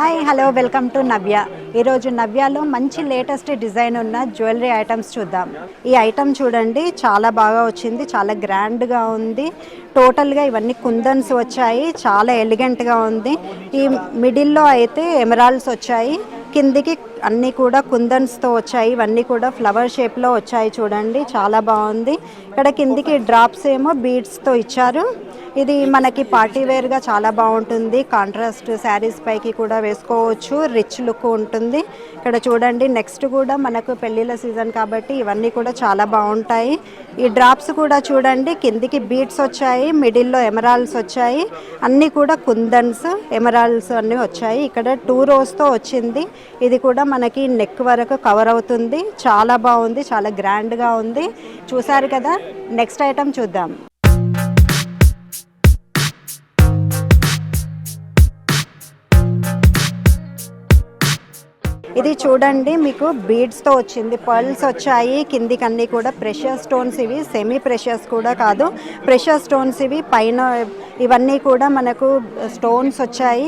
Hi hello welcome to నవ్య. ఈరోజు నవ్యలో మంచి latest design ఉన్న జ్యువెలరీ ఐటమ్స్ చూద్దాం. ఈ ఐటమ్ చూడండి, చాలా బాగా వచ్చింది, చాలా గ్రాండ్గా ఉంది. టోటల్గా ఇవన్నీ కుందన్స్ వచ్చాయి, చాలా ఎలిగెంట్గా ఉంది. ఈ మిడిల్లో అయితే ఎమరాల్డ్స్ వచ్చాయి, కిందికి అన్నీ కూడా కుందన్స్తో వచ్చాయి. ఇవన్నీ కూడా ఫ్లవర్ షేప్లో వచ్చాయి చూడండి, చాలా బాగుంది. ఇక్కడ కిందికి డ్రాప్స్ ఏమో బీడ్స్తో ఇచ్చారు. ఇది మనకి పార్టీ వేర్గా చాలా బాగుంటుంది. కాంట్రాస్ట్ శారీస్ పైకి కూడా వేసుకోవచ్చు, రిచ్ లుక్ ఉంటుంది. ఇక్కడ చూడండి, నెక్స్ట్ కూడా మనకు పెళ్ళిళ్ళ సీజన్ కాబట్టి ఇవన్నీ కూడా చాలా బాగుంటాయి. ఈ డ్రాప్స్ కూడా చూడండి, కిందికి బీడ్స్ వచ్చాయి, మిడిల్లో ఎమరాల్డ్స్ వచ్చాయి, అన్నీ కూడా కుందన్స్ ఎమరాల్డ్స్ అన్నీ వచ్చాయి. ఇక్కడ 2 రోస్తో వచ్చింది. ఇది కూడా మనకి నెక్ వరకు కవర్ అవుతుంది. చాలా బాగుంది, చాలా గ్రాండ్గా ఉంది. చూసారు కదా, నెక్స్ట్ ఐటమ్ చూద్దాం. ఇది చూడండి, మీకు బీడ్స్తో వచ్చింది, పర్ల్స్ వచ్చాయి, కిందికి అన్నీ కూడా ప్రెషర్ స్టోన్స్. ఇవి సెమీ ప్రెషర్స్ కూడా కాదు, ప్రెషర్ స్టోన్స్ ఇవి. పైన ఇవన్నీ కూడా మనకు స్టోన్స్ వచ్చాయి,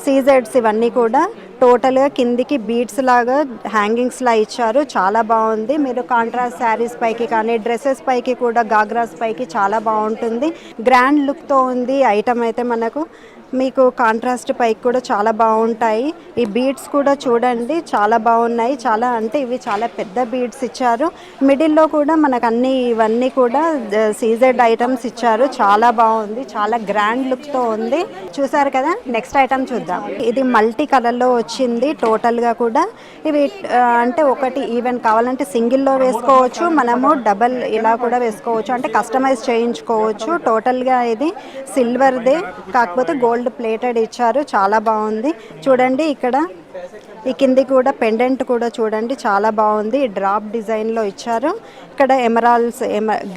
సీజెడ్స్ ఇవన్నీ కూడా. టోటల్గా కిందికి బీడ్స్ లాగా హ్యాంగింగ్స్ లా ఇచ్చారు, చాలా బాగుంది. మీరు కాంట్రాస్ట్ శారీస్ పైకి కానీ డ్రెస్సెస్ పైకి కూడా గాగ్రాస్ పైకి చాలా బాగుంటుంది. గ్రాండ్ లుక్తో ఉంది ఐటమ్ అయితే. మనకు మీకు కాంట్రాస్ట్ పైకి కూడా చాలా బాగుంటాయి. ఈ బీడ్స్ కూడా చూడండి, చాలా బాగున్నాయి. చాలా అంటే ఇవి చాలా పెద్ద బీడ్స్ ఇచ్చారు. మిడిల్లో కూడా మనకు అన్ని ఇవన్నీ కూడా సీజెడ్ ఐటమ్స్ ఇచ్చారు, చాలా బాగుంది, చాలా గ్రాండ్ లుక్తో ఉంది. చూసారు కదా, నెక్స్ట్ ఐటమ్ చూద్దాం. ఇది మల్టీ కలర్లో వచ్చింది టోటల్గా కూడా. ఇవి అంటే ఒకటి ఈవెన్ కావాలంటే సింగిల్లో వేసుకోవచ్చు, మనము డబల్ ఇలా కూడా వేసుకోవచ్చు, అంటే కస్టమైజ్ చేయించుకోవచ్చు. టోటల్గా ఇది సిల్వర్దే, కాకపోతే గోల్డ్ ప్లేటెడ్ ఇచ్చారు, చాలా బాగుంది. చూడండి, ఇక్కడ ఈ కింది కూడా పెండెంట్ కూడా చూడండి, చాలా బాగుంది. డ్రాప్ డిజైన్లో ఇచ్చారు. ఇక్కడ ఎమరాల్డ్స్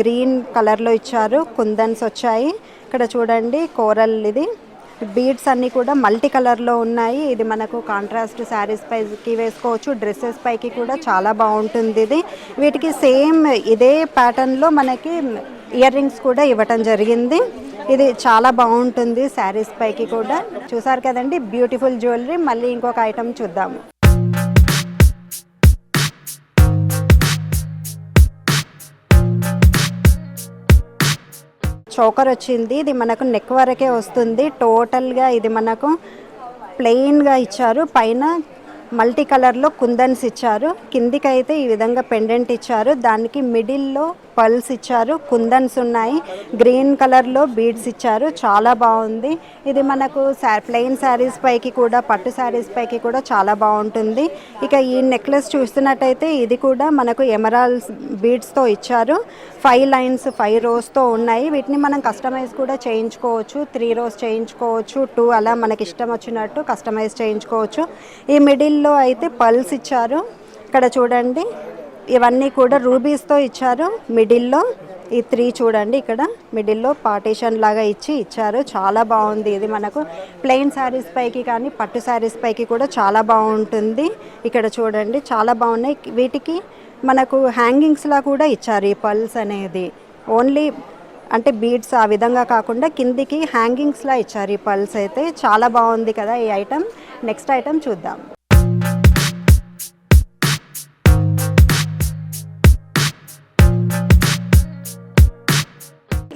గ్రీన్ కలర్లో ఇచ్చారు, కుందన్స్ వచ్చాయి. ఇక్కడ చూడండి, కోరల్ ఇది. బీడ్స్ అన్నీ కూడా మల్టీ కలర్లో ఉన్నాయి. ఇది మనకు కాంట్రాస్ట్ శారీస్ పైకి వేసుకోవచ్చు, డ్రెస్సెస్ పైకి కూడా చాలా బాగుంటుంది. ఇది వీటికి సేమ్ ఇదే ప్యాటర్న్లో మనకి ఇయర్ రింగ్స్ కూడా ఇవ్వటం జరిగింది. ఇది చాలా బాగుంటుంది శారీస్ పైకి కూడా. చూసారు కదండి, బ్యూటిఫుల్ జ్యువెలరీ. మళ్ళీ ఇంకొక ఐటమ్ చూద్దాము. చోకర్ వచ్చింది, ఇది మనకు నెక్ వరకే వస్తుంది. టోటల్గా ఇది మనకు ప్లెయిన్గా ఇచ్చారు, పైన మల్టీ కలర్లో కుందన్స్ ఇచ్చారు. కిందికి అయితే ఈ విధంగా పెండెంట్ ఇచ్చారు, దానికి మిడిల్లో పల్స్ ఇచ్చారు, కుందన్స్ ఉన్నాయి, గ్రీన్ కలర్లో బీడ్స్ ఇచ్చారు, చాలా బాగుంది. ఇది మనకు ప్లెయిన్ శారీస్ పైకి కూడా పట్టు శారీస్ పైకి కూడా చాలా బాగుంటుంది. ఇక ఈ నెక్లెస్ చూస్తున్నట్టయితే ఇది కూడా మనకు ఎమరాల్డ్స్ బీడ్స్తో ఇచ్చారు. 5 లైన్స్ 5 రోస్తో ఉన్నాయి. వీటిని మనం కస్టమైజ్ కూడా చేయించుకోవచ్చు, 3 రోస్ చేయించుకోవచ్చు, 2 అలా మనకి ఇష్టం వచ్చినట్టు కస్టమైజ్ చేయించుకోవచ్చు. ఈ మిడిల్లో అయితే పల్స్ ఇచ్చారు. ఇక్కడ చూడండి, ఇవన్నీ కూడా రూబీస్తో ఇచ్చారు. మిడిల్లో ఈ 3 చూడండి, ఇక్కడ మిడిల్లో పార్టీషన్ లాగా ఇచ్చారు, చాలా బాగుంది. ఇది మనకు ప్లెయిన్ శారీస్ పైకి కానీ పట్టు శారీస్ పైకి కూడా చాలా బాగుంటుంది. ఇక్కడ చూడండి, చాలా బాగున్నాయి. వీటికి మనకు హ్యాంగింగ్స్లా కూడా ఇచ్చారు ఈ పల్స్ అనేది. ఓన్లీ అంటే బీడ్స్ ఆ విధంగా కాకుండా కిందికి హ్యాంగింగ్స్లా ఇచ్చారు ఈ పల్స్ అయితే. చాలా బాగుంది కదా ఈ ఐటమ్. నెక్స్ట్ ఐటమ్ చూద్దాం.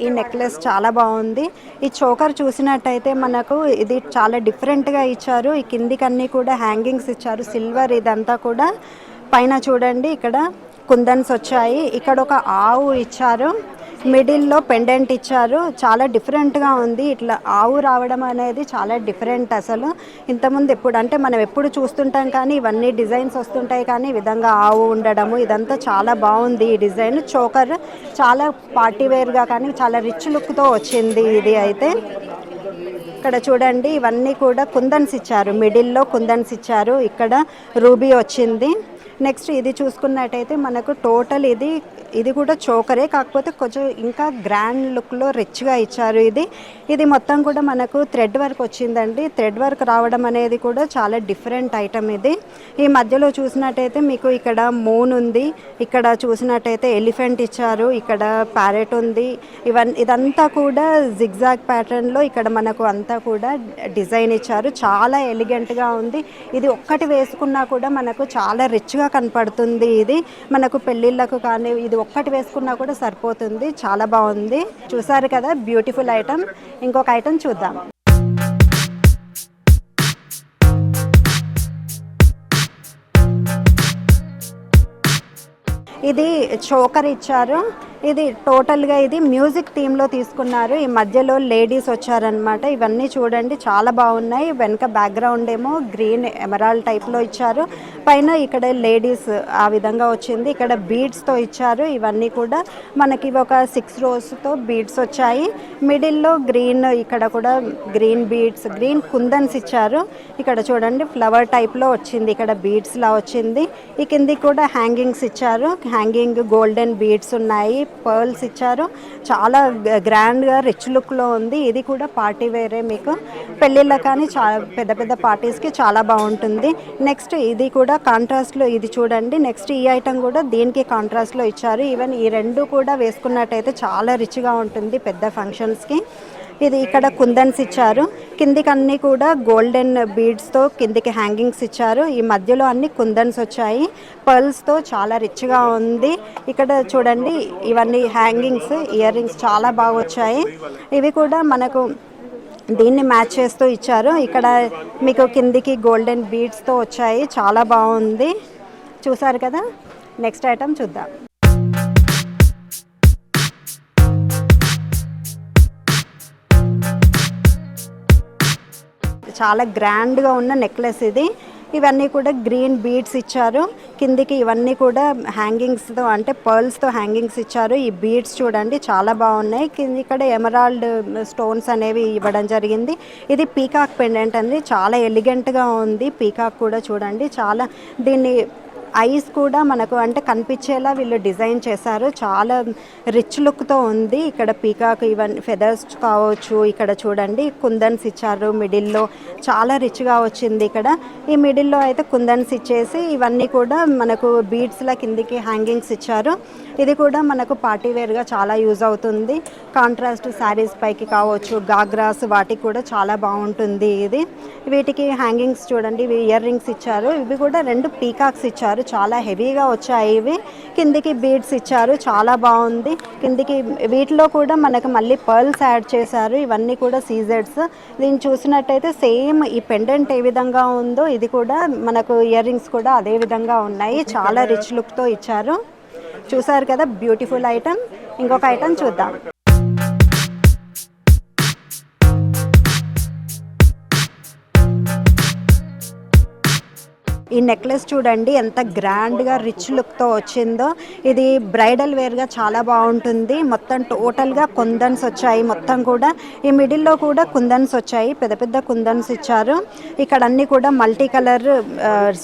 ఈ నెక్లెస్ చాలా బాగుంది. ఈ చోకర్ చూసినట్టయితే మనకు ఇది చాలా డిఫరెంట్గా ఇచ్చారు. ఈ కిందికన్నీ కూడా హ్యాంగింగ్స్ ఇచ్చారు, సిల్వర్ ఇదంతా కూడా. పైన చూడండి, ఇక్కడ కుందన్స్ వచ్చాయి, ఇక్కడ ఒక ఆవు ఇచ్చారు, మిడిల్లో పెండెంట్ ఇచ్చారు, చాలా డిఫరెంట్గా ఉంది. ఇట్లా ఆవు రావడం అనేది చాలా డిఫరెంట్ అసలు. ఇంతకుముందు అంటే మనం ఎప్పుడు చూస్తుంటాం కానీ ఇవన్నీ డిజైన్స్ వస్తుంటాయి, కానీ ఈ విధంగా ఆవు ఉండడము ఇదంతా చాలా బాగుంది. ఈ డిజైన్ చోకర్ చాలా పార్టీ వేర్గా కానీ చాలా రిచ్ లుక్తో వచ్చింది ఇది అయితే. ఇక్కడ చూడండి, ఇవన్నీ కూడా కుందన్స్ ఇచ్చారు, మిడిల్లో కుందన్స్ ఇచ్చారు, ఇక్కడ రూబీ వచ్చింది. నెక్స్ట్ ఇది చూసుకున్నట్టయితే మనకు టోటల్ ఇది ఇది కూడా చోకరే, కాకపోతే కొంచెం ఇంకా గ్రాండ్ లుక్లో రిచ్గా ఇచ్చారు. ఇది మొత్తం కూడా మనకు థ్రెడ్ వర్క్ వచ్చిందండి. థ్రెడ్ వర్క్ రావడం అనేది కూడా చాలా డిఫరెంట్ ఐటమ్ ఇది. ఈ మధ్యలో చూసినట్టయితే మీకు ఇక్కడ మూన్ ఉంది, ఇక్కడ చూసినట్టయితే ఎలిఫెంట్ ఇచ్చారు, ఇక్కడ ప్యారెట్ ఉంది. ఇదంతా కూడా జిగ్జాగ్ ప్యాటర్న్లో ఇక్కడ మనకు అంతా కూడా డిజైన్ ఇచ్చారు. చాలా ఎలిగెంట్గా ఉంది. ఇది ఒక్కటి వేసుకున్నా కూడా మనకు చాలా రిచ్గా కనపడుతుంది. ఇది మనకు పెళ్ళిళ్ళకు కానీ ఇది ఒక్కటి వేసుకున్నా కూడా సరిపోతుంది. చాలా బాగుంది. చూసారు కదా, బ్యూటిఫుల్ ఐటమ్. ఇంకొక ఐటమ్ చూద్దాం. ఇది చోకర్ ఇచ్చారు. ఇది టోటల్గా ఇది మ్యూజిక్ థీమ్లో తీసుకున్నారు. ఈ మధ్యలో లేడీస్ వచ్చారనమాట. ఇవన్నీ చూడండి చాలా బాగున్నాయి. వెనక బ్యాక్గ్రౌండ్ ఏమో గ్రీన్ ఎమరాల్డ్ టైప్లో ఇచ్చారు. పైన ఇక్కడ లేడీస్ ఆ విధంగా వచ్చింది. ఇక్కడ బీడ్స్తో ఇచ్చారు. ఇవన్నీ కూడా మనకి ఒక 6 రోస్తో బీడ్స్ వచ్చాయి. మిడిల్లో గ్రీన్, ఇక్కడ కూడా గ్రీన్ బీడ్స్, గ్రీన్ కుందన్స్ ఇచ్చారు. ఇక్కడ చూడండి ఫ్లవర్ టైప్లో వచ్చింది. ఇక్కడ బీడ్స్లా వచ్చింది. ఈ కింది కూడా హ్యాంగింగ్స్ ఇచ్చారు. హ్యాంగింగ్ గోల్డెన్ బీడ్స్ ఉన్నాయి, పర్ల్స్ ఇచ్చారు. చాలా గ్రాండ్గా రిచ్ లుక్లో ఉంది. ఇది కూడా పార్టీ వేరే, మీకు పెళ్ళిళ్ళ కానీ చాలా పెద్ద పెద్ద పార్టీస్కి చాలా బాగుంటుంది. నెక్స్ట్ ఇది కూడా కాంట్రాస్ట్లో, ఇది చూడండి. నెక్స్ట్ ఈ ఐటమ్ కూడా దీనికి కాంట్రాస్ట్లో ఇచ్చారు. ఈవెన్ ఈ రెండు కూడా వేసుకున్నట్టయితే చాలా రిచ్గా ఉంటుంది పెద్ద ఫంక్షన్స్కి. ఇది ఇక్కడ కుందన్స్ ఇచ్చారు. కిందికి అన్నీ కూడా గోల్డెన్ బీడ్స్తో కిందికి హ్యాంగింగ్స్ ఇచ్చారు. ఈ మధ్యలో అన్ని కుందన్స్ వచ్చాయి. పర్ల్స్తో చాలా రిచ్గా ఉంది. ఇక్కడ చూడండి ఇవన్నీ హ్యాంగింగ్స్, ఇయర్ రింగ్స్ చాలా బాగా వచ్చాయి. ఇవి కూడా మనకు దీన్ని మ్యాచ్ చేస్తూ ఇచ్చారు. ఇక్కడ మీకు కిందికి గోల్డెన్ బీడ్స్తో వచ్చాయి. చాలా బాగుంది. చూసారు కదా. నెక్స్ట్ ఐటమ్ చూద్దాం. చాలా గ్రాండ్గా ఉన్న నెక్లెస్ ఇది. ఇవన్నీ కూడా గ్రీన్ బీడ్స్ ఇచ్చారు. కిందికి ఇవన్నీ కూడా హ్యాంగింగ్స్తో, అంటే పర్ల్స్తో హ్యాంగింగ్స్ ఇచ్చారు. ఈ బీడ్స్ చూడండి చాలా బాగున్నాయి. కింద ఇక్కడ ఎమరాల్డ్ స్టోన్స్ అనేవి ఇవ్వడం జరిగింది. ఇది పీకాక్ పెండెంట్ అండి. చాలా ఎలిగెంట్గా ఉంది. పీకాక్ కూడా చూడండి, చాలా దీన్ని ఐస్ కూడా మనకు అంటే కనిపించేలా వీళ్ళు డిజైన్ చేశారు. చాలా రిచ్ లుక్తో ఉంది. ఇక్కడ పీకాక్ ఇవన్నీ ఫెదర్స్ కావచ్చు. ఇక్కడ చూడండి కుందన్స్ ఇచ్చారు మిడిల్లో, చాలా రిచ్గా వచ్చింది. ఇక్కడ ఈ మిడిల్లో అయితే కుందన్స్ ఇచ్చేసి ఇవన్నీ కూడా మనకు బీడ్స్లా కిందికి హ్యాంగింగ్స్ ఇచ్చారు. ఇది కూడా మనకు పార్టీ వేర్గా చాలా యూజ్ అవుతుంది. కాంట్రాస్ట్ శారీస్ పైకి కావచ్చు, గాగ్రాస్ వాటికి కూడా చాలా బాగుంటుంది ఇది. వీటికి హ్యాంగింగ్స్ చూడండి, ఇవి ఇయర్ రింగ్స్ ఇచ్చారు. ఇవి కూడా 2 పీకాక్స్ ఇచ్చారు. చాలా హెవీగా వచ్చాయి ఇవి. కిందికి బీడ్స్ ఇచ్చారు. చాలా బాగుంది. కిందికి వీటిలో కూడా మనకు మళ్ళీ పర్ల్స్ యాడ్ చేశారు. ఇవన్నీ కూడా సీజెడ్స్. దీన్ని చూసినట్టయితే సేమ్ ఈ పెండెంట్ ఏ విధంగా ఉందో ఇది కూడా మనకు ఇయర్ రింగ్స్ కూడా అదే విధంగా ఉన్నాయి. చాలా రిచ్ లుక్తో ఇచ్చారు. చూసారు కదా, బ్యూటిఫుల్ ఐటమ్. ఇంకొక ఐటమ్ చూద్దాం. ఈ నెక్లెస్ చూడండి ఎంత గ్రాండ్గా రిచ్ లుక్తో వచ్చిందో. ఇది బ్రైడల్ వేర్గా చాలా బాగుంటుంది. మొత్తం టోటల్గా కుందన్స్ వచ్చాయి. మొత్తం కూడా ఈ మిడిల్లో కూడా కుందన్స్ వచ్చాయి. పెద్ద పెద్ద కుందన్స్ ఇచ్చారు. ఇక్కడ అన్నీ కూడా మల్టీ కలర్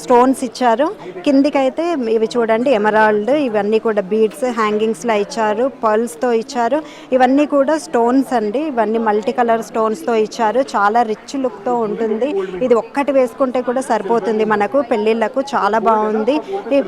స్టోన్స్ ఇచ్చారు. కిందికైతే ఇవి చూడండి ఎమరాల్డ్, ఇవన్నీ కూడా బీడ్స్ హ్యాంగింగ్స్లా ఇచ్చారు. పర్ల్స్తో ఇచ్చారు. ఇవన్నీ కూడా స్టోన్స్ అండి. ఇవన్నీ మల్టీ కలర్ స్టోన్స్తో ఇచ్చారు. చాలా రిచ్ లుక్తో ఉంటుంది. ఇది ఒక్కటి వేసుకుంటే కూడా సరిపోతుంది మనకు పెళ్ళిళ్ళకు. చాలా బాగుంది.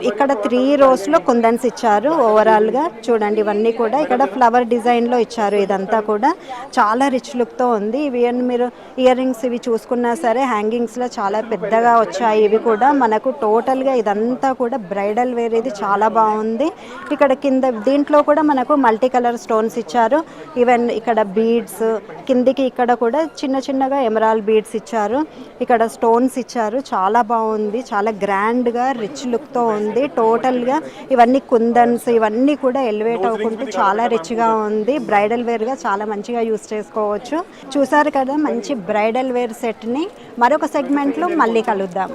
ఇక్కడ 3 రోస్లో కుందన్స్ ఇచ్చారు. ఓవరాల్గా చూడండి ఇవన్నీ కూడా ఇక్కడ ఫ్లవర్ డిజైన్లో ఇచ్చారు. ఇదంతా కూడా చాలా రిచ్ లుక్తో ఉంది. ఇవి మీరు ఇయర్ రింగ్స్ ఇవి చూసుకున్నా సరే హ్యాంగింగ్స్లో చాలా పెద్దగా వచ్చాయి. ఇవి కూడా మనకు టోటల్గా ఇదంతా కూడా బ్రైడల్ వేర్. ఇది చాలా బాగుంది. ఇక్కడ కింద దీంట్లో కూడా మనకు మల్టీ కలర్ స్టోన్స్ ఇచ్చారు. ఈవెన్ ఇక్కడ బీడ్స్ కిందికి ఇక్కడ కూడా చిన్న చిన్నగా ఎమరాల్డ్ బీడ్స్ ఇచ్చారు. ఇక్కడ స్టోన్స్ ఇచ్చారు. చాలా బాగుంది. చాలా గ్రాండ్గా రిచ్ లుక్తో ఉంది. టోటల్గా ఇవన్నీ కుందన్స్ ఇవన్నీ కూడా ఎలివేట్ అవ్వకుంటూ చాలా రిచ్గా ఉంది. బ్రైడల్ వేర్గా చాలా మంచిగా యూస్ చేసుకోవచ్చు. చూసారు కదా మంచి బ్రైడల్ వేర్ సెట్ని. మరొక సెగ్మెంట్లో మళ్ళీ కలుద్దాం.